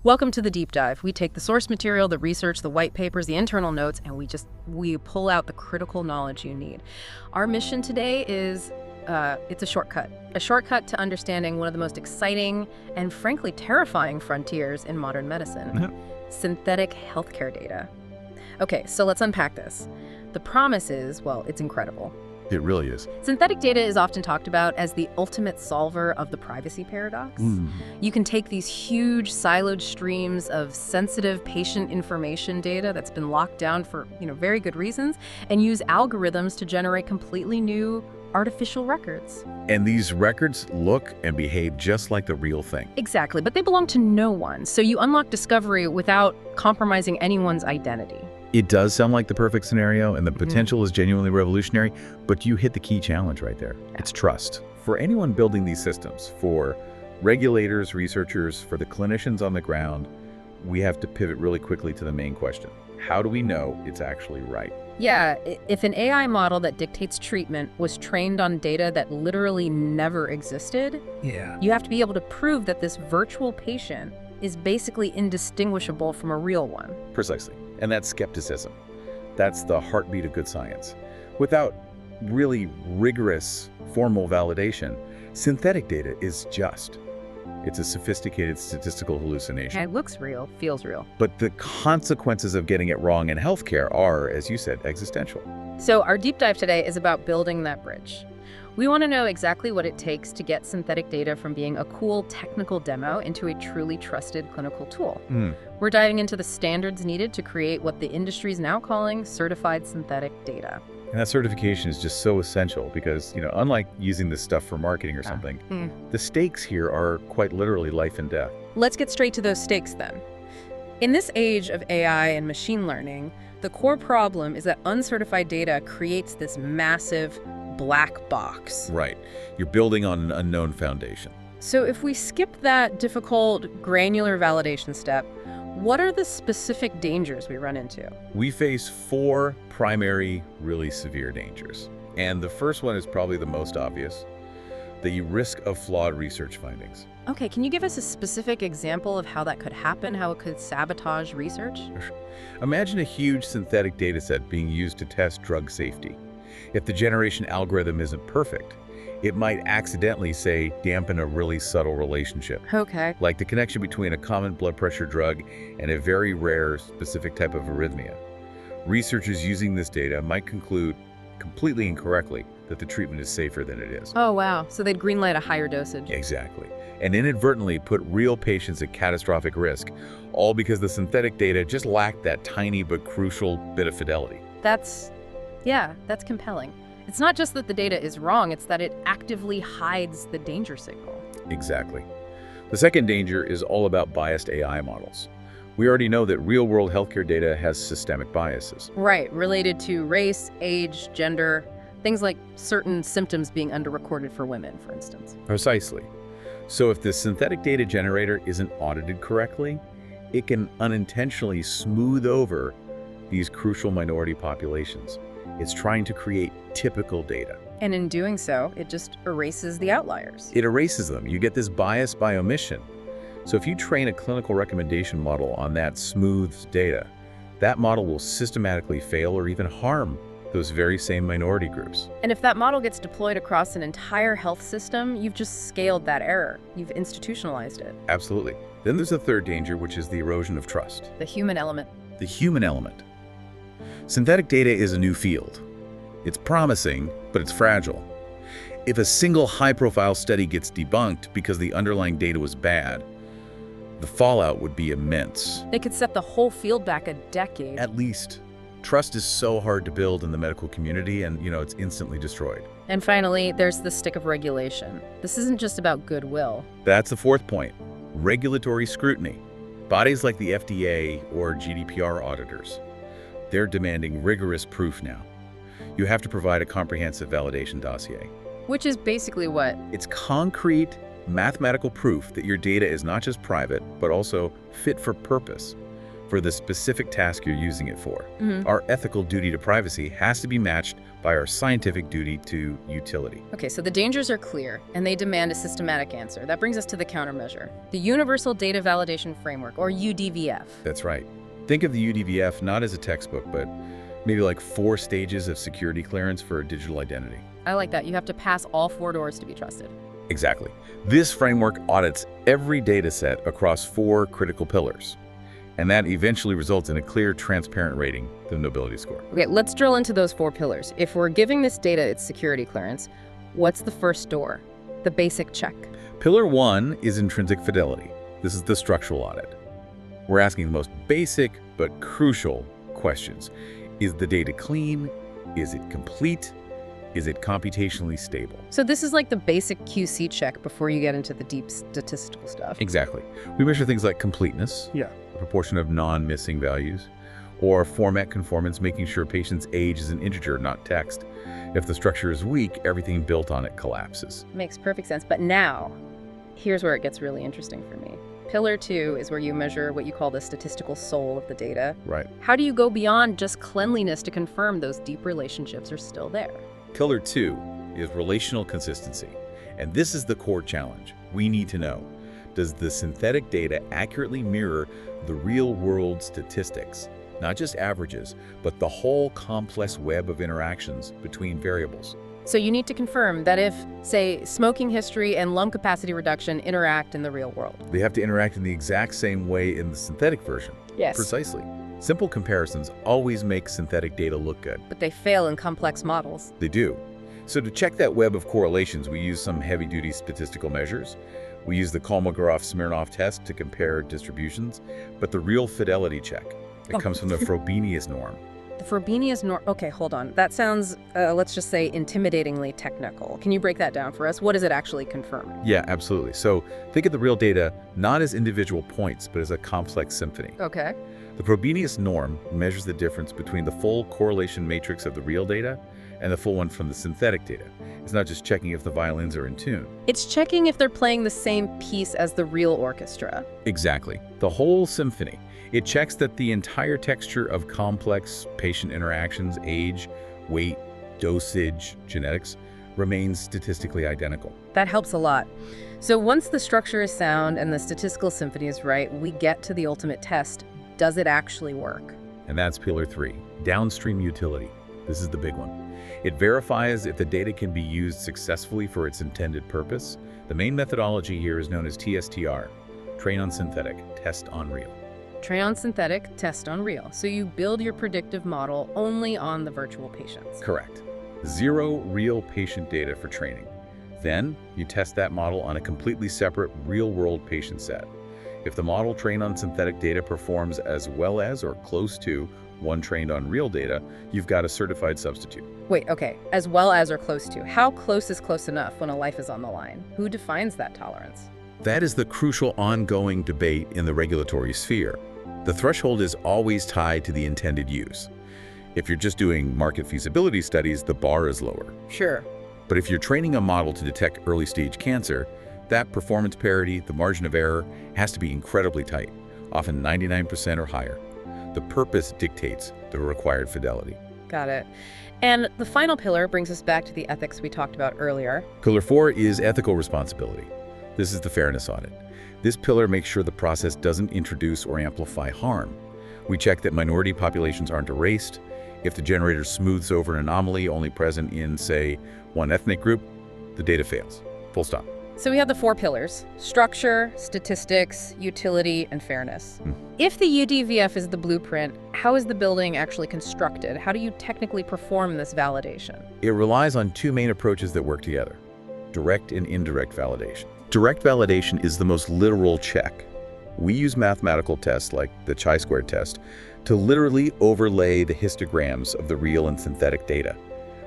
Welcome to the deep dive. We take the source material, the research, the white papers, the internal notes, and we pull out the critical knowledge you need. Our mission today is, it's a shortcut to understanding one of the most exciting and frankly terrifying frontiers in modern medicine, synthetic healthcare data. Okay, so let's unpack this. The promise is, well, it's incredible. It really is. Synthetic data is often talked about as the ultimate solver of the privacy paradox. You can take these huge siloed streams of sensitive patient information data that's been locked down for, very good reasons, and use algorithms to generate completely new artificial records. And these records look and behave just like the real thing. Exactly, but they belong to no one, so you unlock discovery without compromising anyone's identity. It does sound like the perfect scenario, and the potential is genuinely revolutionary, but you hit the key challenge right there. It's trust. For anyone building these systems, for regulators, researchers, for the clinicians on the ground, we have to pivot really quickly to the main question. How do we know it's actually right? Yeah, if an AI model that dictates treatment was trained on data that literally never existed, you have to be able to prove that this virtual patient is basically indistinguishable from a real one. Precisely. And that's skepticism. That's the heartbeat of good science. Without really rigorous formal validation, synthetic data is just. It's a sophisticated statistical hallucination. It looks real, feels real. But the consequences of getting it wrong in healthcare are, as you said, existential. So our deep dive today is about building that bridge. We want to know exactly what it takes to get synthetic data from being a cool technical demo into a truly trusted clinical tool. We're diving into the standards needed to create what the industry is now calling certified synthetic data. And that certification is just so essential because, unlike using this stuff for marketing or something, the stakes here are quite literally life and death. Let's get straight to those stakes then. In this age of AI and machine learning, the core problem is that uncertified data creates this massive black box. Right. You're building on an unknown foundation. So if we skip that difficult, granular validation step, what are the specific dangers we run into? We face 4 primary, really severe dangers. And the first one is probably the most obvious, the risk of flawed research findings. Okay, can you give us a specific example of how that could happen, how it could sabotage research? Imagine a huge synthetic data set being used to test drug safety. If the generation algorithm isn't perfect, it might accidentally, say, dampen a really subtle relationship. Okay. Like the connection between a common blood pressure drug and a very rare specific type of arrhythmia. Researchers using this data might conclude, completely incorrectly, that the treatment is safer than it is. Oh, wow. So they'd greenlight a higher dosage. Exactly. And inadvertently put real patients at catastrophic risk, all because the synthetic data just lacked that tiny but crucial bit of fidelity. That's compelling. It's not just that the data is wrong, it's that it actively hides the danger signal. Exactly. The second danger is all about biased AI models. We already know that real-world healthcare data has systemic biases. Right, related to race, age, gender, things like certain symptoms being underrecorded for women, for instance. Precisely. So if the synthetic data generator isn't audited correctly, it can unintentionally smooth over these crucial minority populations. It's trying to create typical data. And in doing so, it just erases the outliers. It erases them. You get this bias by omission. So if you train a clinical recommendation model on that smooth data, that model will systematically fail or even harm those very same minority groups. And if that model gets deployed across an entire health system, you've just scaled that error. You've institutionalized it. Absolutely. Then there's a third danger, which is the erosion of trust. The human element. The human element. Synthetic data is a new field. It's promising, but it's fragile. If a single high-profile study gets debunked because the underlying data was bad, the fallout would be immense. It could set the whole field back a decade. At least. Trust is so hard to build in the medical community, and, it's instantly destroyed. And finally, there's the stick of regulation. This isn't just about goodwill. That's the fourth point. Regulatory scrutiny. Bodies like the FDA or GDPR auditors, they're demanding rigorous proof now. You have to provide a comprehensive validation dossier. Which is basically what? It's concrete, mathematical proof that your data is not just private, but also fit for purpose. for the specific task you're using it for. Mm-hmm. Our ethical duty to privacy has to be matched by our scientific duty to utility. Okay, so the dangers are clear, and they demand a systematic answer. That brings us to the countermeasure, the Universal Data Validation Framework, or UDVF. That's right. Think of the UDVF not as a textbook, but maybe like 4 stages of security clearance for a digital identity. I like that. You have to pass all 4 doors to be trusted. Exactly. This framework audits every data set across 4 critical pillars, and that eventually results in a clear, transparent rating, the Nobility Score. Okay, let's drill into those 4 pillars. If we're giving this data its security clearance, what's the first door? The basic check. Pillar 1 is intrinsic fidelity. This is the structural audit. We're asking the most basic but crucial questions. Is the data clean? Is it complete? Is it computationally stable? So this is like the basic QC check before you get into the deep statistical stuff. Exactly. We measure things like completeness, Yeah. a proportion of non-missing values, or format conformance, making sure patient's age is an integer, not text. If the structure is weak, everything built on it collapses. Makes perfect sense. But now, here's where it gets really interesting for me. Pillar 2 is where you measure what you call the statistical soul of the data. Right. How do you go beyond just cleanliness to confirm those deep relationships are still there? Pillar 2 is relational consistency. And this is the core challenge. We need to know, does the synthetic data accurately mirror the real-world statistics? Not just averages, but the whole complex web of interactions between variables. So you need to confirm that if, say, smoking history and lung capacity reduction interact in the real world. They have to interact in the exact same way in the synthetic version. Yes. Precisely. Simple comparisons always make synthetic data look good. But they fail in complex models. They do. So to check that web of correlations, we use some heavy-duty statistical measures. We use the Kolmogorov-Smirnov test to compare distributions, but the real fidelity check, it comes from the Frobenius norm. The Frobenius norm. Okay, hold on. That sounds, let's just say, intimidatingly technical. Can you break that down for us? What does it actually confirm? Yeah, absolutely. So think of the real data not as individual points, but as a complex symphony. Okay. The Frobenius norm measures the difference between the full correlation matrix of the real data and the full one from the synthetic data. It's not just checking if the violins are in tune. It's checking if they're playing the same piece as the real orchestra. Exactly. The whole symphony. It checks that the entire texture of complex patient interactions, age, weight, dosage, genetics, remains statistically identical. That helps a lot. So once the structure is sound and the statistical symphony is right, we get to the ultimate test. Does it actually work? And that's pillar 3, downstream utility. This is the big one. It verifies if the data can be used successfully for its intended purpose. The main methodology here is known as TSTR, train on synthetic, test on real. Train on synthetic, test on real. So you build your predictive model only on the virtual patients. Correct. 0 real patient data for training. Then you test that model on a completely separate real-world patient set. If the model trained on synthetic data performs as well as or close to one trained on real data, you've got a certified substitute. Wait, okay, as well as or close to. How close is close enough when a life is on the line? Who defines that tolerance? That is the crucial ongoing debate in the regulatory sphere. The threshold is always tied to the intended use. If you're just doing market feasibility studies, the bar is lower. Sure. But if you're training a model to detect early-stage cancer, that performance parity, the margin of error, has to be incredibly tight, often 99% or higher. The purpose dictates the required fidelity. Got it. And the final pillar brings us back to the ethics we talked about earlier. Pillar 4 is ethical responsibility. This is the fairness audit. This pillar makes sure the process doesn't introduce or amplify harm. We check that minority populations aren't erased. If the generator smooths over an anomaly only present in, say, one ethnic group, the data fails. Full stop. So we have the 4 pillars: structure, statistics, utility, and fairness. If the UDVF is the blueprint, how is the building actually constructed? How do you technically perform this validation? It relies on 2 main approaches that work together: direct and indirect validation. Direct validation is the most literal check. We use mathematical tests like the chi-square test to literally overlay the histograms of the real and synthetic data.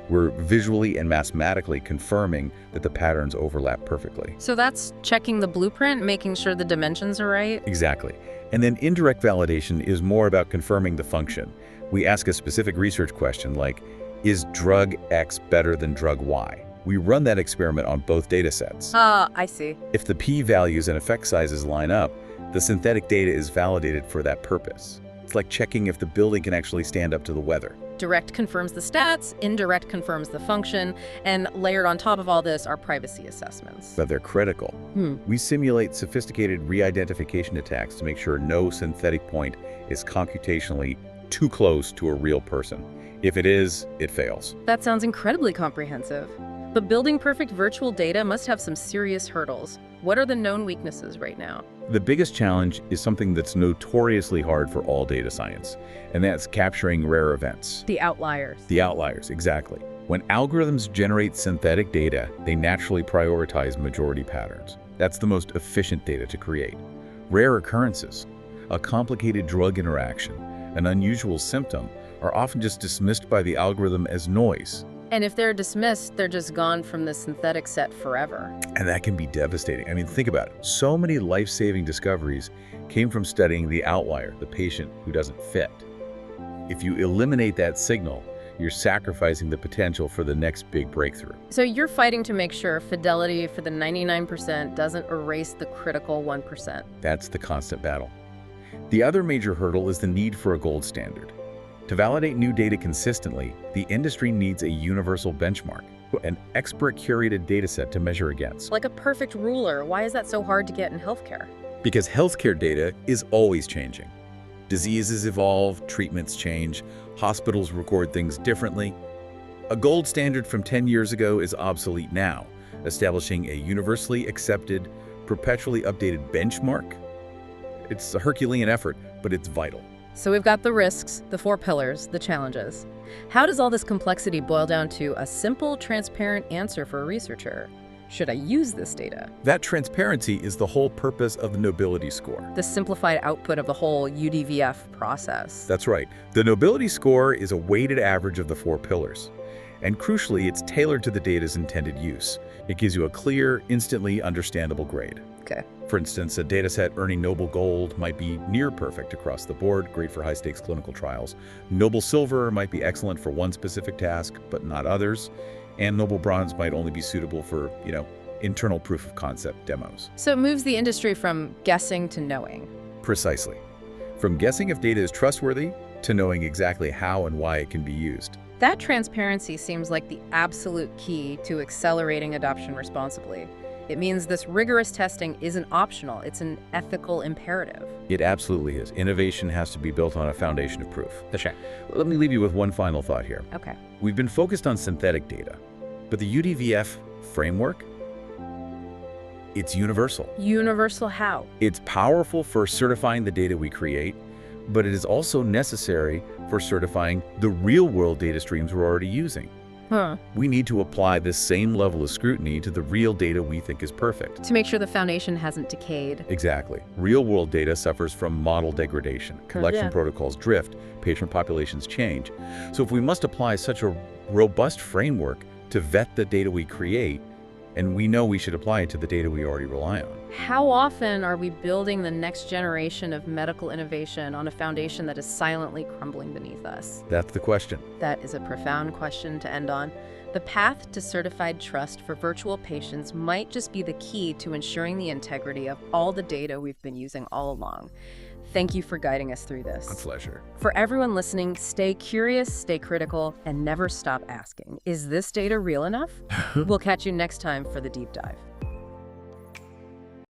We're visually and mathematically confirming that the patterns overlap perfectly. So that's checking the blueprint, making sure the dimensions are right? Exactly. And then indirect validation is more about confirming the function. We ask a specific research question like, is drug X better than drug Y? We run that experiment on both data sets. I see. If the p-values and effect sizes line up, the synthetic data is validated for that purpose. It's like checking if the building can actually stand up to the weather. Direct confirms the stats, indirect confirms the function, and layered on top of all this are privacy assessments. But they're critical. We simulate sophisticated re-identification attacks to make sure no synthetic point is computationally too close to a real person. If it is, it fails. That sounds incredibly comprehensive. But building perfect virtual data must have some serious hurdles. What are the known weaknesses right now? The biggest challenge is something that's notoriously hard for all data science, and that's capturing rare events. The outliers. The outliers, exactly. When algorithms generate synthetic data, they naturally prioritize majority patterns. That's the most efficient data to create. Rare occurrences, a complicated drug interaction, an unusual symptom, are often just dismissed by the algorithm as noise. And if they're dismissed, they're just gone from the synthetic set forever. And that can be devastating. I mean, think about it. So many life-saving discoveries came from studying the outlier, the patient who doesn't fit. If you eliminate that signal, you're sacrificing the potential for the next big breakthrough. So you're fighting to make sure fidelity for the 99% doesn't erase the critical 1%. That's the constant battle. The other major hurdle is the need for a gold standard. To validate new data consistently, the industry needs a universal benchmark, an expert-curated dataset to measure against. Like a perfect ruler, why is that so hard to get in healthcare? Because healthcare data is always changing. Diseases evolve, treatments change, hospitals record things differently. A gold standard from 10 years ago is obsolete now, establishing a universally accepted, perpetually updated benchmark. It's a Herculean effort, but it's vital. So we've got the risks, the 4 pillars, the challenges. How does all this complexity boil down to a simple, transparent answer for a researcher? Should I use this data? That transparency is the whole purpose of the Nobility Score. The simplified output of the whole UDVF process. That's right. The Nobility Score is a weighted average of the 4 pillars. And crucially, it's tailored to the data's intended use. It gives you a clear, instantly understandable grade. Okay. For instance, a dataset earning Noble Gold might be near perfect across the board, great for high-stakes clinical trials. Noble Silver might be excellent for one specific task, but not others. And Noble Bronze might only be suitable for, internal proof of concept demos. So it moves the industry from guessing to knowing. Precisely. From guessing if data is trustworthy to knowing exactly how and why it can be used. That transparency seems like the absolute key to accelerating adoption responsibly. It means this rigorous testing isn't optional, it's an ethical imperative. It absolutely is. Innovation has to be built on a foundation of proof. Sure. Let me leave you with one final thought here. Okay. We've been focused on synthetic data, but the UDVF framework, it's universal. Universal how? It's powerful for certifying the data we create, but it is also necessary for certifying the real-world data streams we're already using. We need to apply this same level of scrutiny to the real data we think is perfect. To make sure the foundation hasn't decayed. Exactly. Real-world data suffers from model degradation. Collection protocols drift, patient populations change. So if we must apply such a robust framework to vet the data we create, and we know we should apply it to the data we already rely on. How often are we building the next generation of medical innovation on a foundation that is silently crumbling beneath us? That's the question. That is a profound question to end on. The path to certified trust for virtual patients might just be the key to ensuring the integrity of all the data we've been using all along. Thank you for guiding us through this. A pleasure. For everyone listening, stay curious, stay critical, and never stop asking, is this data real enough? We'll catch you next time for the deep dive.